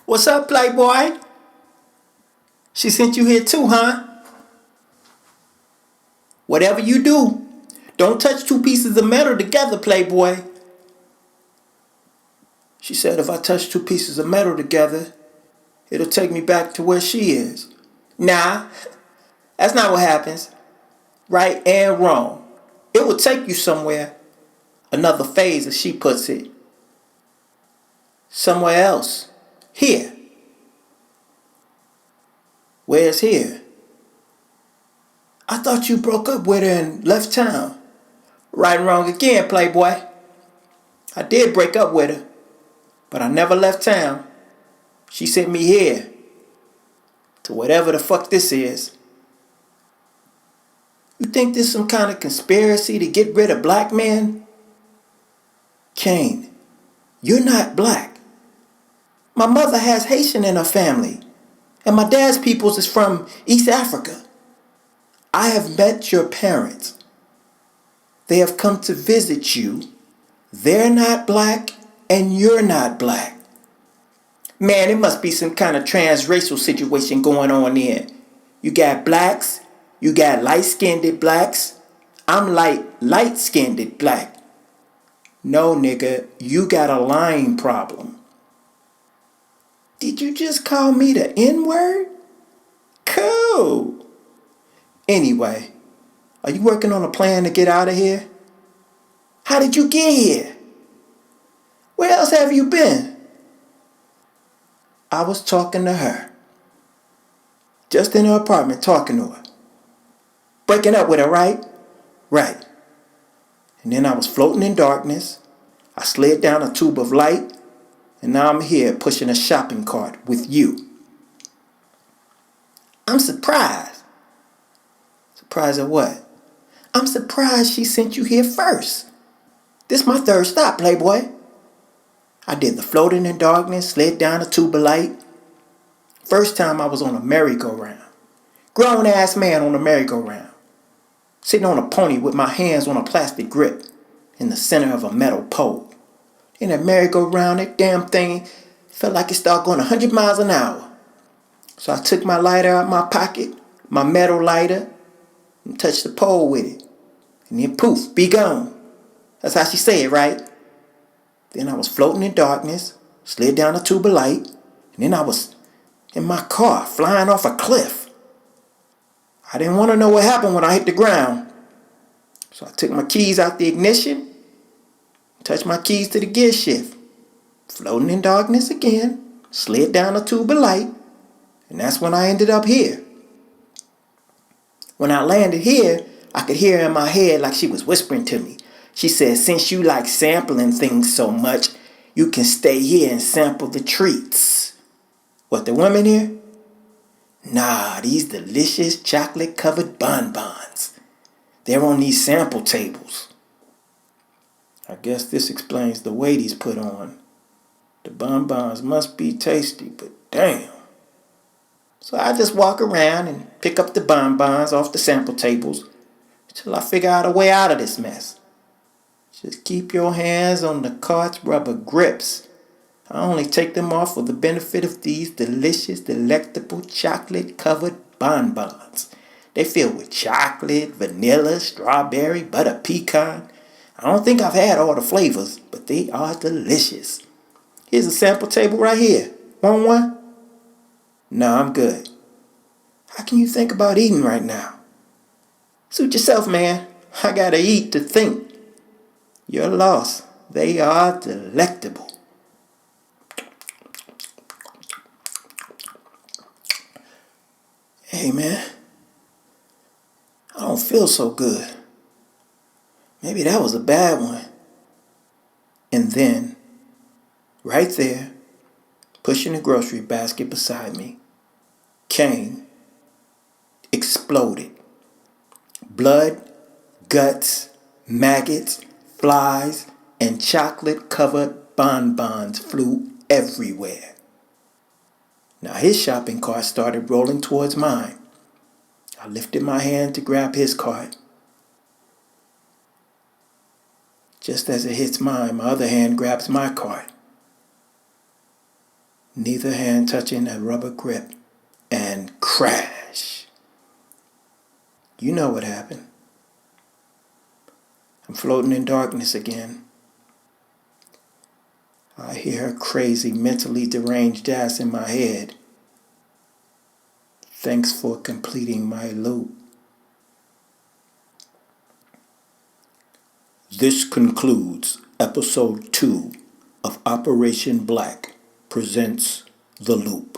What's up, Playboy? She sent you here too, huh? Whatever you do, don't touch two pieces of metal together, Playboy. She said if I touch two pieces of metal together, it'll take me back to where she is. Nah, that's not what happens. Right and wrong. It will take you somewhere. Another phase, as she puts it. Somewhere else. Here. Where's here? I thought you broke up with her and left town. Right and wrong again, Playboy. I did break up with her, but I never left town. She sent me here. To whatever the fuck this is. You think this some kind of conspiracy to get rid of black men? Kane, you're not black. My mother has Haitian in her family, and my dad's peoples is from East Africa. I have met your parents. They have come to visit you. They're not black, and you're not black. Man, it must be some kind of transracial situation going on there. You got blacks, you got light-skinned blacks. I'm light-skinned black. No, nigga, you got a lying problem. Did you just call me the N-word? Cool. Anyway, are you working on a plan to get out of here? How did you get here? Where else have you been? I was talking to her. Just in her apartment talking to her. Breaking up with her, right? Right. And then I was floating in darkness. I slid down a tube of light. And now I'm here pushing a shopping cart with you. I'm surprised. Surprised at what? I'm surprised she sent you here first. This my third stop, Playboy. I did the floating in darkness, slid down a tube of light. First time I was on a merry-go-round. Grown-ass man on a merry-go-round. Sitting on a pony with my hands on a plastic grip in the center of a metal pole. In that merry-go-round, that damn thing felt like it started going 100 miles an hour. So I took my lighter out of my pocket, my metal lighter, and touched the pole with it. And then poof, be gone. That's how she said it, right? Then I was floating in darkness, slid down a tube of light, and then I was in my car flying off a cliff. I didn't want to know what happened when I hit the ground. So I took my keys out the ignition, touched my keys to the gear shift, floating in darkness again, slid down a tube of light, and that's when I ended up here. When I landed here, I could hear her in my head like she was whispering to me. She said, since you like sampling things so much, you can stay here and sample the treats. What, the women here? Nah, these delicious chocolate-covered bonbons. They're on these sample tables. I guess this explains the weight he's put on. The bonbons must be tasty, but damn. So I just walk around and pick up the bonbons off the sample tables until I figure out a way out of this mess. Just keep your hands on the cart's rubber grips. I only take them off for the benefit of these delicious, delectable chocolate-covered bonbons. They filled with chocolate, vanilla, strawberry, butter pecan. I don't think I've had all the flavors, but they are delicious. Here's a sample table right here. Want one? No, I'm good. How can you think about eating right now? Suit yourself, man. I gotta eat to think. You're lost. They are delectable. Hey, man. I don't feel so good. Maybe that was a bad one. And then, right there, pushing the grocery basket beside me, Kane exploded. Blood, guts, maggots, flies, and chocolate-covered bonbons flew everywhere. Now his shopping cart started rolling towards mine. I lifted my hand to grab his cart. Just as it hits mine, my other hand grabs my cart. neither hand touching that rubber grip, and crash. You know what happened. I'm floating in darkness again. I hear her crazy, mentally deranged ass in my head. Thanks for completing my loop. This concludes episode 2 of Operation Black presents The Loop.